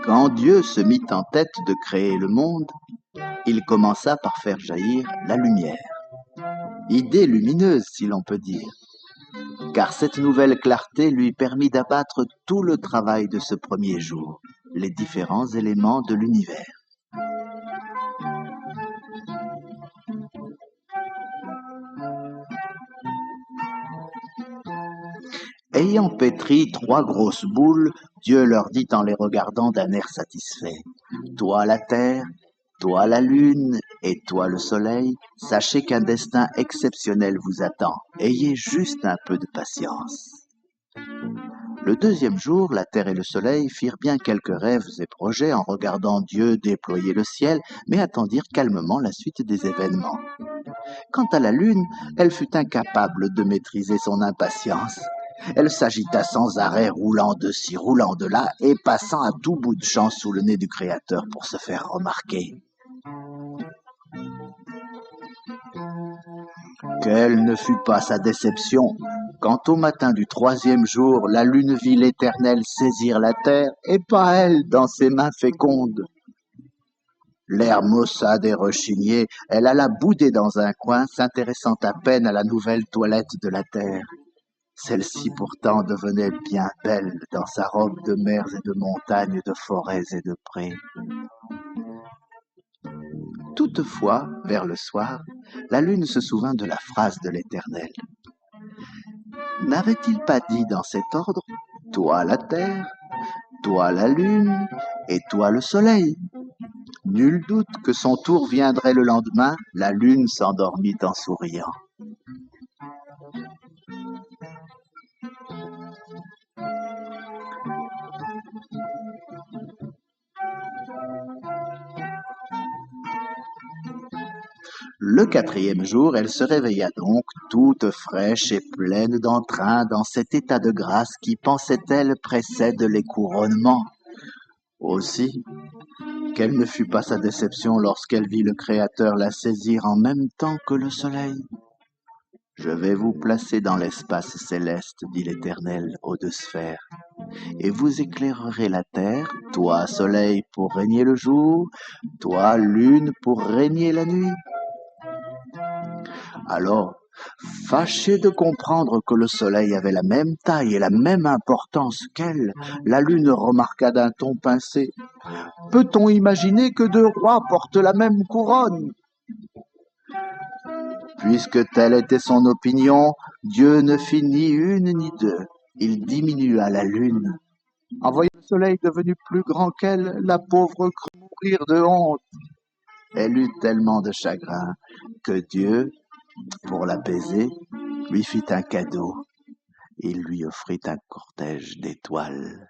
Quand Dieu se mit en tête de créer le monde, il commença par faire jaillir la lumière. Idée lumineuse, si l'on peut dire, car cette nouvelle clarté lui permit d'abattre tout le travail de ce premier jour, les différents éléments de l'univers. Ayant pétri 3 grosses boules, Dieu leur dit en les regardant d'un air satisfait: « Toi la terre, toi la lune et toi le soleil, sachez qu'un destin exceptionnel vous attend. Ayez juste un peu de patience. » Le deuxième jour, la terre et le soleil firent bien quelques rêves et projets en regardant Dieu déployer le ciel, mais attendirent calmement la suite des événements. Quant à la lune, elle fut incapable de maîtriser son impatience. Elle s'agita sans arrêt, roulant de ci, roulant de là, et passant à tout bout de champ sous le nez du Créateur pour se faire remarquer. Quelle ne fut pas sa déception quand au matin du 3e jour, la lune vit l'Éternel saisir la terre, et pas elle dans ses mains fécondes. L'air maussade et rechigné, elle alla bouder dans un coin, s'intéressant à peine à la nouvelle toilette de la terre. Celle-ci pourtant devenait bien belle dans sa robe de mers et de montagnes, de forêts et de prés. Toutefois, vers le soir, la lune se souvint de la phrase de l'Éternel. N'avait-il pas dit dans cet ordre: « Toi la terre, toi la lune et toi le soleil ?» Nul doute que son tour viendrait le lendemain, la lune s'endormit en souriant. Le 4e jour, elle se réveilla donc, toute fraîche et pleine d'entrain, dans cet état de grâce qui, pensait-elle, précède les couronnements. Aussi, quelle ne fut pas sa déception lorsqu'elle vit le Créateur la saisir en même temps que le soleil. « Je vais vous placer dans l'espace céleste, dit l'Éternel aux 2 sphères, et vous éclairerez la terre, toi soleil pour régner le jour, toi lune pour régner la nuit. » Alors, fâchée de comprendre que le soleil avait la même taille et la même importance qu'elle, la lune remarqua d'un ton pincé: « Peut-on imaginer que 2 rois portent la même couronne ?» Puisque telle était son opinion, Dieu ne fit ni une ni deux. Il diminua la lune. En voyant le soleil devenu plus grand qu'elle, la pauvre crut mourir de honte. Elle eut tellement de chagrin que Dieu, pour l'apaiser, lui fit un cadeau. Il lui offrit un cortège d'étoiles.